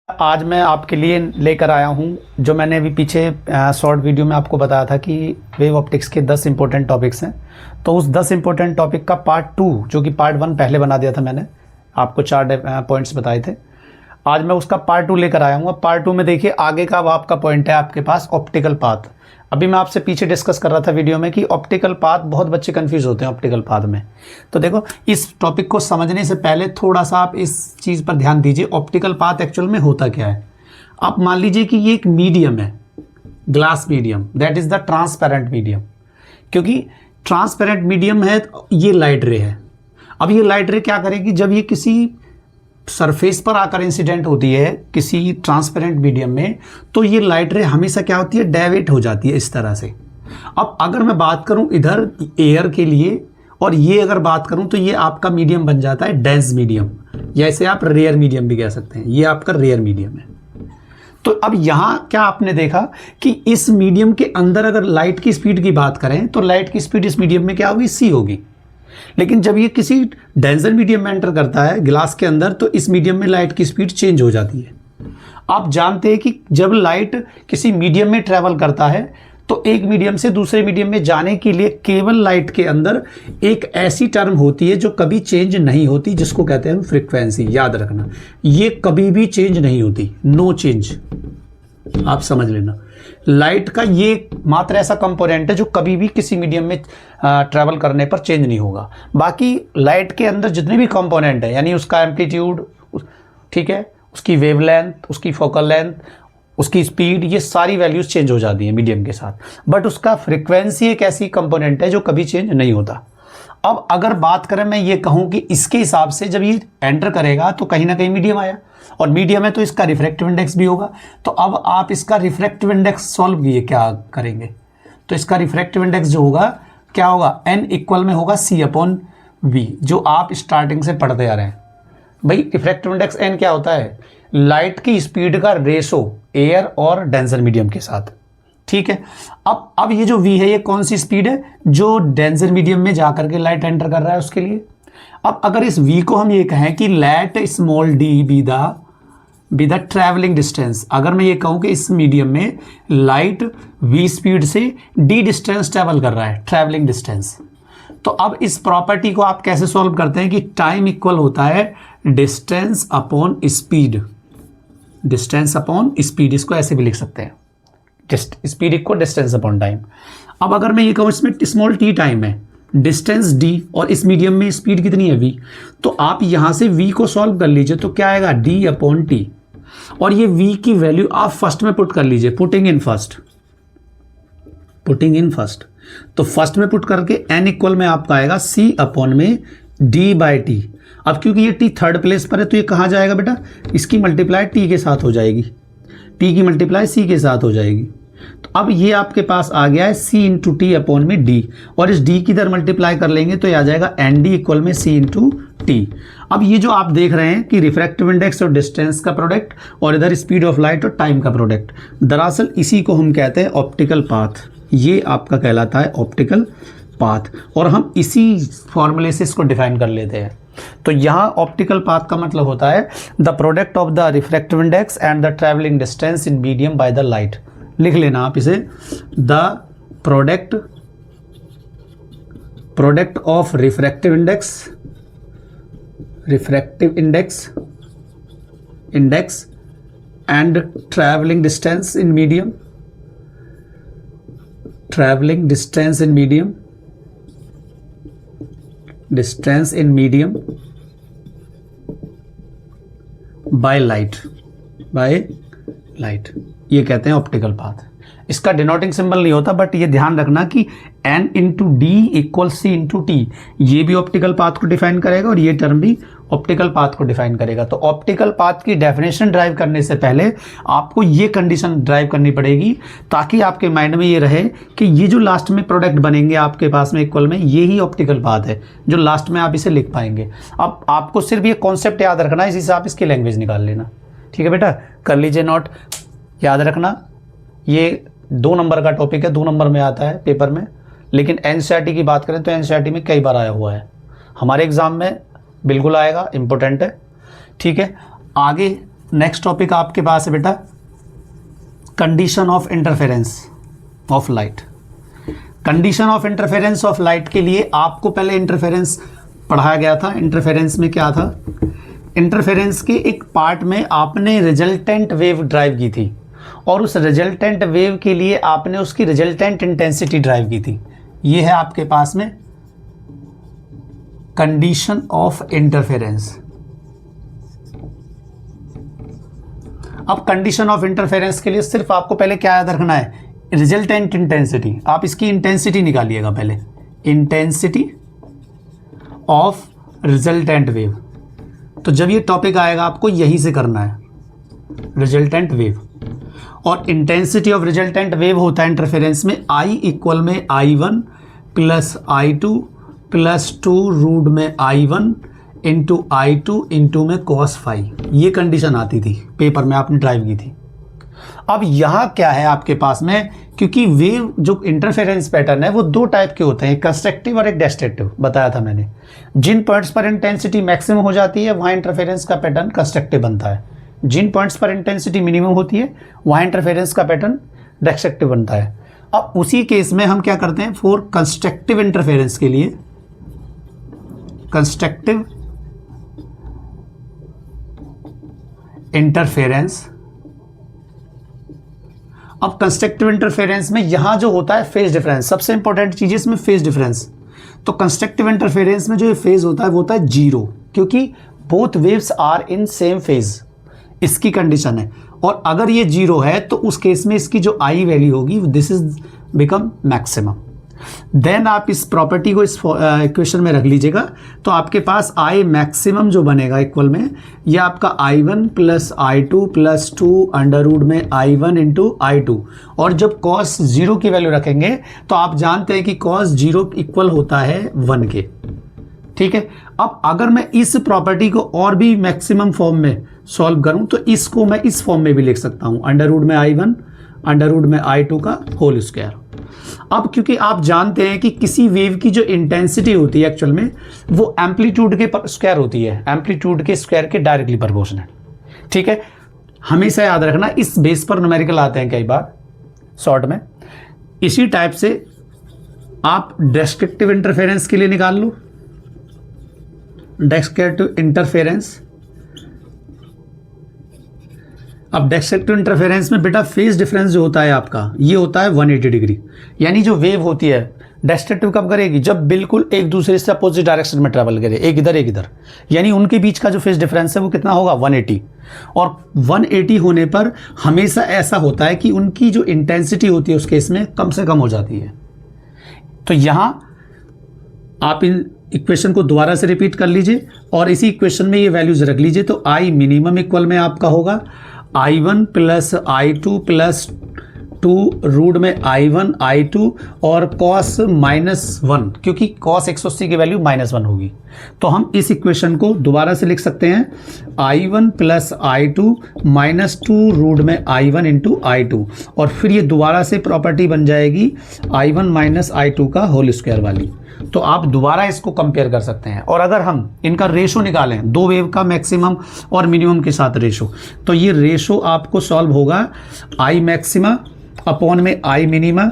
आज मैं आपके लिए लेकर आया हूं जो मैंने अभी पीछे शॉर्ट वीडियो में आपको बताया था कि वेव ऑप्टिक्स के 10 इंपॉर्टेंट टॉपिक्स हैं। तो उस 10 इंपॉर्टेंट टॉपिक का पार्ट 2 जो कि पार्ट 1 पहले बना दिया था, मैंने आपको 4 पॉइंट्स बताए थे। आज मैं उसका पार्ट 2 लेकर आया हूँ। अब पार्ट 2 में देखिए आगे का अब आपका पॉइंट है आपके पास ऑप्टिकल पाथ। अभी मैं आपसे पीछे डिस्कस कर रहा था वीडियो में कि ऑप्टिकल पाथ, बहुत बच्चे कंफ्यूज होते हैं ऑप्टिकल पाथ में। तो देखो, इस टॉपिक को समझने से पहले थोड़ा सा आप इस चीज़ पर ध्यान दीजिए, ऑप्टिकल पाथ एक्चुअल में होता क्या है। आप मान लीजिए कि ये एक मीडियम है, glass medium, that is the transparent medium. क्योंकि ट्रांसपेरेंट मीडियम है, ये लाइट रे है। अब ये लाइट रे क्या करेगी, जब ये किसी सरफेस पर आकर इंसिडेंट होती है किसी ट्रांसपेरेंट मीडियम में, तो ये लाइट रे हमेशा क्या होती है, डेविएट हो जाती है इस तरह से। अब अगर मैं बात करूं इधर एयर के लिए, और ये अगर बात करूं, तो ये आपका मीडियम बन जाता है डेंस मीडियम, या इसे आप रेयर मीडियम भी कह सकते हैं। ये आपका रेयर मीडियम है। तो अब यहां क्या आपने देखा कि इस मीडियम के अंदर अगर लाइट की स्पीड की बात करें, तो लाइट की स्पीड इस मीडियम में क्या होगी, सी होगी। लेकिन जब ये किसी डेंसर मीडियम में एंटर करता है ग्लास के अंदर, तो इस मीडियम में लाइट की स्पीड चेंज हो जाती है। आप जानते हैं कि जब लाइट किसी मीडियम में ट्रेवल करता है, तो एक मीडियम से दूसरे मीडियम में जाने के लिए केवल लाइट के अंदर एक ऐसी टर्म होती है जो कभी चेंज नहीं होती, जिसको कहते हैं फ्रीक्वेंसी। याद रखना, ये कभी भी चेंज नहीं होती, नो चेंज। आप समझ लेना, लाइट का ये मात्र ऐसा कंपोनेंट है जो कभी भी किसी मीडियम में ट्रैवल करने पर चेंज नहीं होगा। बाकी लाइट के अंदर जितने भी कंपोनेंट है, यानी उसका एम्पलीट्यूड, ठीक है, उसकी वेवलेंथ, उसकी फोकल लेंथ, उसकी स्पीड, ये सारी वैल्यूज चेंज हो जाती है मीडियम के साथ। बट उसका फ्रीक्वेंसी एक ऐसी कंपोनेंट है जो कभी चेंज नहीं होता। अब अगर बात करें, मैं ये कहूँ कि इसके हिसाब से जब ये एंटर करेगा तो कहीं ना कहीं मीडियम आया, और मीडियम है तो इसका रिफ्रैक्टिव इंडेक्स भी होगा। तो अब आप इसका रिफ्रैक्टिव इंडेक्स सॉल्व किए क्या करेंगे, तो इसका रिफ्रैक्टिव इंडेक्स जो होगा क्या होगा, n इक्वल में होगा C/V, जो आप स्टार्टिंग से पढ़ते आ रहे हैं। भाई रिफ्रैक्टिव इंडेक्स n क्या होता है, लाइट की स्पीड का रेशो एयर और डेंसर मीडियम के साथ, ठीक है। अब ये जो v है, ये कौन सी स्पीड है, जो डेंसर मीडियम में जाकर के लाइट एंटर कर रहा है उसके लिए। अब अगर इस v को हम ये कहें कि let small d be the travelling distance, अगर मैं ये कहूं कि इस मीडियम में लाइट v स्पीड से d डिस्टेंस ट्रैवल कर रहा है, ट्रैवलिंग डिस्टेंस, तो अब इस प्रॉपर्टी को आप कैसे सॉल्व करते हैं कि टाइम इक्वल होता है distance upon speed. Distance upon speed, इसको ऐसे भी लिख सकते हैं, speed equal distance upon time. अब अगर मैं ये कहूँ इसमें स्मॉल t टाइम है, डिस्टेंस d, और इस मीडियम में स्पीड कितनी है v, तो आप यहां से v को सॉल्व कर लीजिए, तो क्या आएगा d/t, और ये v की वैल्यू आप फर्स्ट में पुट कर लीजिए, पुटिंग इन फर्स्ट। तो फर्स्ट में पुट करके n इक्वल में आपका आएगा C/में d/t। अब क्योंकि ये t थर्ड प्लेस पर है, तो ये कहाँ जाएगा बेटा, इसकी मल्टीप्लाई t के साथ हो जाएगी, t की मल्टीप्लाई c के साथ हो जाएगी। तो अब ये आपके पास आ गया है C/t/में d, और इस d की इधर मल्टीप्लाई कर लेंगे तो ये आ जाएगा nd इक्वल में C/t। अब ये जो आप देख रहे हैं कि रिफ्रैक्टिव इंडेक्स और डिस्टेंस का प्रोडक्ट, और इधर स्पीड ऑफ लाइट और टाइम का प्रोडक्ट, दरअसल इसी को हम कहते हैं ऑप्टिकल पाथ। ये आपका कहलाता है ऑप्टिकल पाथ, और हम इसी फॉर्मूले से इसको डिफाइन कर लेते हैं। तो यहाँ ऑप्टिकल पाथ का मतलब होता है the product of the refractive index and the travelling distance in medium by the light. लिख लेना आप इसे, the product of refractive index and travelling distance in medium, distance in medium by light, ये कहते हैं ऑप्टिकल पाथ। इसका denoting symbol नहीं होता, बट ये ध्यान रखना कि n/d इक्वल C/t, ये भी ऑप्टिकल पाथ को डिफाइन करेगा, और ये टर्म भी ऑप्टिकल पाथ को डिफाइन करेगा। तो ऑप्टिकल पाथ की डेफिनेशन ड्राइव करने से पहले आपको ये कंडीशन ड्राइव करनी पड़ेगी, ताकि आपके माइंड में ये रहे कि ये जो लास्ट में प्रोडक्ट बनेंगे आपके पास में इक्वल में, ये ही ऑप्टिकल पाथ है जो लास्ट में आप इसे लिख पाएंगे। अब आपको सिर्फ ये कॉन्सेप्ट याद रखना है, इसी से आप इसकी लैंग्वेज निकाल लेना, ठीक है बेटा, कर लीजिए नोट। याद रखना, ये 2 नंबर का टॉपिक है, 2 नंबर में आता है पेपर में, लेकिन एनसीईआरटी की बात करें तो एनसीईआरटी में कई बार आया हुआ है, हमारे एग्जाम में बिल्कुल आएगा, इंपॉर्टेंट है, ठीक है। आगे नेक्स्ट टॉपिक आपके पास है बेटा condition of interference of light. Condition of interference of light के लिए आपको पहले इंटरफेरेंस पढ़ाया गया था। इंटरफेरेंस में क्या था, इंटरफेरेंस के एक पार्ट में आपने रिजल्टेंट वेव ड्राइव की थी और उस रिजल्टेंट वेव के लिए आपने उसकी रिजल्टेंट इंटेंसिटी ड्राइव की थी। ये है आपके पास में कंडीशन ऑफ इंटरफेरेंस। अब कंडीशन ऑफ इंटरफेरेंस के लिए सिर्फ आपको पहले क्या याद रखना है, रिजल्टेंट इंटेंसिटी। आप इसकी इंटेंसिटी निकालिएगा पहले, इंटेंसिटी ऑफ रिजल्टेंट वेव। तो जब ये टॉपिक आएगा आपको यही से करना है, रिजल्टेंट वेव। और इंटेंसिटी ऑफ रिजल्टेंट वेव होता है इंटरफेरेंस में I इक्वल में I1 plus I2 plus 2 root में I1 इंटू I2 इंटू में cos फाई। ये कंडीशन आती थी पेपर में, आपने ड्राइव की थी। अब यहाँ क्या है आपके पास में, क्योंकि वेव जो इंटरफेरेंस पैटर्न है वो दो टाइप के होते हैं, कंस्ट्रक्टिव और एक डिस्ट्रक्टिव, बताया था मैंने। जिन पॉइंट्स पर इंटेंसिटी मैक्सिमम हो जाती है वहाँ इंटरफेरेंस का पैटर्न कंस्ट्रक्टिव बनता है, जिन पॉइंट्स पर इंटेंसिटी मिनिमम होती है वहाँ इंटरफेरेंस का पैटर्न डिस्ट्रक्टिव बनता है। अब उसी केस में हम क्या करते हैं, फॉर कंस्ट्रक्टिव इंटरफेरेंस के लिए, कंस्ट्रक्टिव इंटरफेरेंस, अब कंस्ट्रक्टिव इंटरफेरेंस में यहां जो होता है फेज डिफरेंस, सबसे इंपॉर्टेंट चीज है इसमें फेज डिफरेंस। तो कंस्ट्रक्टिव इंटरफेरेंस में जो ये फेज होता है वो होता है जीरो, क्योंकि both waves are in same phase, इसकी कंडीशन है। और अगर ये जीरो है तो उस केस में इसकी जो आई वैल्यू होगी this is become maximum. Then आप इस प्रॉपर्टी को इस इक्वेशन में रख लीजिएगा, तो आपके पास आई मैक्सिमम जो बनेगा इक्वल में, ये आपका I1 plus I2 plus 2 under root में I1 इंटू I2। और जब cos 0 की वैल्यू रखेंगे तो आप जानते हैं कि cos 0 इक्वल होता है 1 के, ठीक है। अब अगर मैं इस प्रॉपर्टी को और भी मैक्सिमम फॉर्म में सॉल्व करूं तो इसको मैं इस फॉर्म में भी लिख सकता हूं, अंडर रूट में I1 अंडर रूट में I2 का होल स्क्वायर। अब क्योंकि आप जानते हैं कि किसी वेव की जो इंटेंसिटी होती है एक्चुअल में वो एम्पलीट्यूड के स्क्वायर होती है, एम्पलीट्यूड के स्क्वायर के डायरेक्टली प्रोपोर्शनल, ठीक है। हमेशा याद रखना, इस बेस पर न्यूमेरिकल आते हैं कई बार शॉर्ट में। इसी टाइप से आप डिस्ट्रक्टिव इंटरफेरेंस के लिए निकाल लो, डिस्ट्रक्टिव इंटरफेरेंस। अब डिस्ट्रक्टिव इंटरफेरेंस में बेटा फेज डिफरेंस जो होता है आपका, ये होता है 180 डिग्री। यानी जो वेव होती है डिस्ट्रक्टिव कब करेगी, जब बिल्कुल एक दूसरे से अपोजिट डायरेक्शन में ट्रैवल करे, एक इधर एक इधर, यानी उनके बीच का जो फेज डिफरेंस है वो कितना होगा, 180। और 180 होने पर हमेशा ऐसा होता है कि उनकी जो इंटेंसिटी होती है उस केस में कम से कम हो जाती है। तो यहाँ आप इन इक्वेशन को दोबारा से रिपीट कर लीजिए और इसी इक्वेशन में ये वैल्यूज रख लीजिए। तो आई मिनिमम इक्वल में आपका होगा I1 plus I2 plus 2 root में I1 I2 और cos -1, क्योंकि cos 180 की वैल्यू -1 होगी। तो हम इस इक्वेशन को दोबारा से लिख सकते हैं, I1 plus I2 minus 2 root में I1 इंटू I2, और फिर ये दोबारा से प्रॉपर्टी बन जाएगी I1 माइनस I2 का होल स्क्वायर वाली। तो आप दोबारा इसको कंपेयर कर सकते हैं। और अगर हम इनका रेशो निकालें, दो वेव का मैक्सिमम और मिनिमम के साथ रेशो, तो ये रेशो आपको सॉल्व होगा I मैक्सिमा अपॉन में I मिनिमा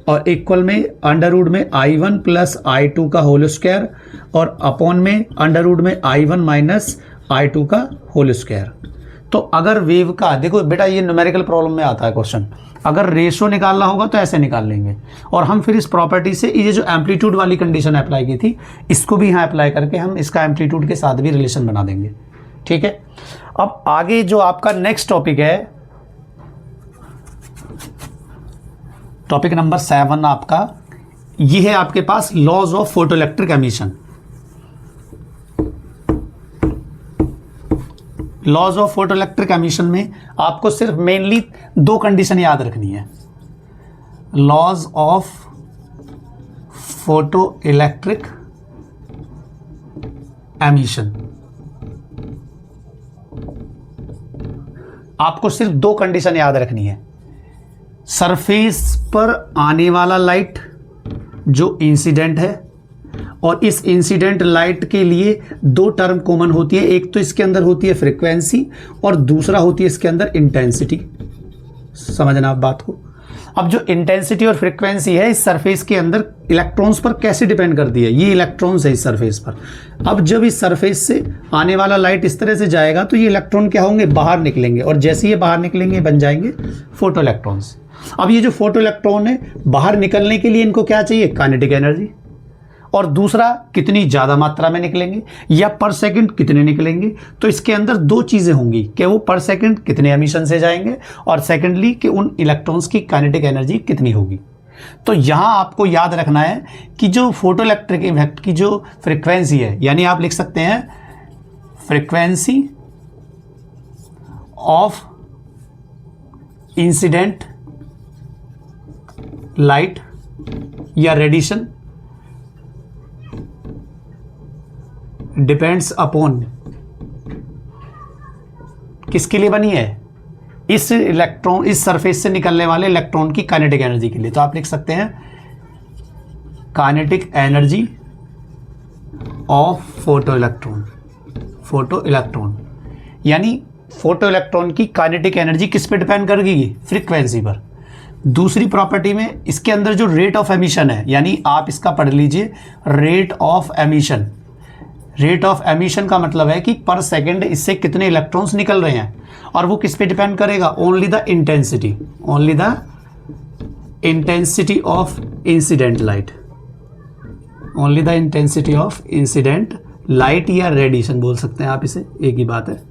और इक्वल में अंडर रूट में I1 प्लस I2 का होल स्क्वायर और अपॉन में अंडर रूट में I1 माइनस I2 का होल स्क्वायर। तो अगर वेव का, देखो बेटा ये न्यूमेरिकल प्रॉब्लम में आता है क्वेश्चन, अगर रेशो निकालना होगा तो ऐसे निकाल लेंगे। और हम फिर इस प्रॉपर्टी से ये जो एम्पलीट्यूड वाली कंडीशन अप्लाई की थी इसको भी यहाँ अप्लाई करके हम इसका एम्पलीट्यूड के साथ भी रिलेशन बना देंगे, ठीक है। अब आगे जो आपका नेक्स्ट टॉपिक है, टॉपिक नंबर 7 आपका, ये है आपके पास laws of photoelectric emission. Laws of photoelectric emission में आपको सिर्फ मेनली दो कंडीशन याद रखनी है, लॉज ऑफ फोटोइलेक्ट्रिक एमिशन। आपको सिर्फ दो कंडीशन याद रखनी है, सरफेस पर आने वाला लाइट जो इंसिडेंट है और इस इंसिडेंट लाइट के लिए दो टर्म कॉमन होती है, एक तो इसके अंदर होती है फ्रीक्वेंसी और दूसरा होती है इसके अंदर इंटेंसिटी। समझना आप बात को। अब जो इंटेंसिटी और फ्रीक्वेंसी है इस सरफेस के अंदर इलेक्ट्रॉन्स पर कैसे डिपेंड करती है, ये इलेक्ट्रॉन्स है इस सरफेस पर। अब जब इस सरफेस से आने वाला लाइट इस तरह से जाएगा तो ये इलेक्ट्रॉन क्या होंगे, बाहर निकलेंगे, और जैसे ये बाहर निकलेंगे बन जाएंगे फोटो इलेक्ट्रॉन्स। अब ये जो फोटो इलेक्ट्रॉन है बाहर निकलने के लिए इनको क्या चाहिए, काइनेटिक एनर्जी, और दूसरा कितनी ज़्यादा मात्रा में निकलेंगे या पर सेकंड कितने निकलेंगे। तो इसके अंदर दो चीज़ें होंगी कि वो पर सेकंड कितने एमिशन से जाएंगे, और सेकंडली कि उन इलेक्ट्रॉन्स की काइनेटिक एनर्जी कितनी होगी। तो यहाँ आपको याद रखना है कि जो फोटो इलेक्ट्रिक इफेक्ट की जो फ्रिक्वेंसी है, यानी आप लिख सकते हैं फ्रिक्वेंसी ऑफ इंसिडेंट लाइट या रेडिएशन डिपेंड्स अपॉन, किसके लिए बनी है, इस इलेक्ट्रॉन, इस सरफेस से निकलने वाले इलेक्ट्रॉन की काइनेटिक एनर्जी के लिए। तो आप लिख सकते हैं kinetic energy of photo electron. Photo electron यानी फोटो इलेक्ट्रॉन की काइनेटिक एनर्जी किस पे डिपेंड करेगी, फ्रीक्वेंसी पर। दूसरी प्रॉपर्टी में इसके अंदर जो रेट ऑफ एमिशन है, यानी आप इसका पढ़ लीजिए rate of emission. Rate of emission का मतलब है कि पर सेकंड इससे कितने इलेक्ट्रॉन्स निकल रहे हैं, और वो किस पे डिपेंड करेगा, only the intensity, only the intensity of incident light, only the intensity of incident light या रेडिएशन बोल सकते हैं आप इसे, एक ही बात है।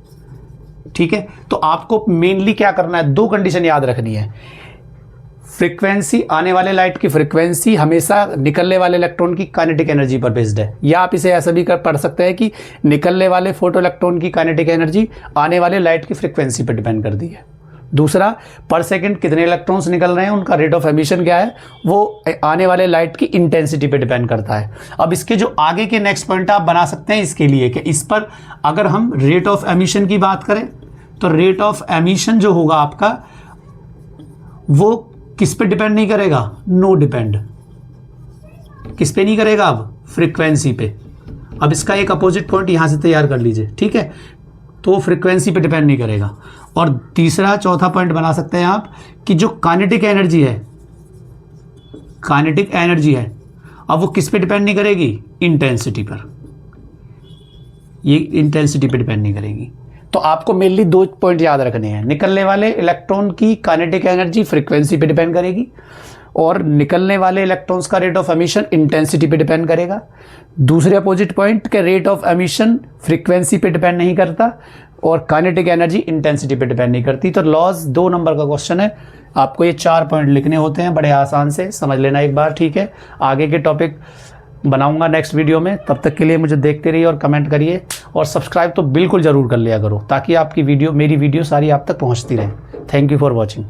ठीक है, तो आपको मेनली क्या करना है, दो कंडीशन याद रखनी है। फ्रीक्वेंसी, आने वाले लाइट की फ्रीक्वेंसी हमेशा निकलने वाले इलेक्ट्रॉन की काइनेटिक एनर्जी पर बेस्ड है, या आप इसे ऐसा भी पढ़ सकते हैं कि निकलने वाले फोटो इलेक्ट्रॉन की काइनेटिक एनर्जी आने वाले लाइट की फ्रीक्वेंसी पर डिपेंड करती है। दूसरा, पर सेकंड कितने इलेक्ट्रॉन्स निकल रहे हैं, उनका रेट ऑफ एमिशन क्या है, वो आने वाले लाइट की इंटेंसिटी पे डिपेंड करता है। अब इसके जो आगे के नेक्स्ट पॉइंट आप बना सकते हैं इसके लिए कि इस पर अगर हम रेट ऑफ एमिशन की बात करें तो रेट ऑफ एमिशन जो होगा आपका वो किस पे डिपेंड नहीं करेगा, नो डिपेंड, किस पे नहीं करेगा, अब फ्रीक्वेंसी पे। अब इसका एक अपोजिट पॉइंट यहां से तैयार कर लीजिए, ठीक है, तो फ्रीक्वेंसी पे डिपेंड नहीं करेगा। और तीसरा चौथा पॉइंट बना सकते हैं आप कि जो काइनेटिक एनर्जी है, काइनेटिक एनर्जी है, अब वो किस पे डिपेंड नहीं करेगी, इंटेंसिटी पर, ये इंटेंसिटी पे डिपेंड नहीं करेगी। तो आपको मेनली दो पॉइंट याद रखने हैं, निकलने वाले इलेक्ट्रॉन की काइनेटिक एनर्जी फ्रीक्वेंसी पे डिपेंड करेगी, और निकलने वाले इलेक्ट्रॉन्स का रेट ऑफ एमिशन इंटेंसिटी पे डिपेंड करेगा। दूसरे अपोजिट पॉइंट के रेट ऑफ एमिशन फ्रीक्वेंसी पे डिपेंड नहीं करता, और काइनेटिक एनर्जी इंटेंसिटी पे डिपेंड नहीं करती। तो लॉज 2 नंबर का क्वेश्चन है, आपको ये 4 पॉइंट लिखने होते हैं, बड़े आसान से समझ लेना एक बार, ठीक है। आगे के टॉपिक बनाऊंगा नेक्स्ट वीडियो में, तब तक के लिए मुझे देखते रहिए और कमेंट करिए, और सब्सक्राइब तो बिल्कुल ज़रूर कर लिया करो ताकि आपकी वीडियो, मेरी वीडियो सारी आप तक पहुंचती रहे। Thank you for watching.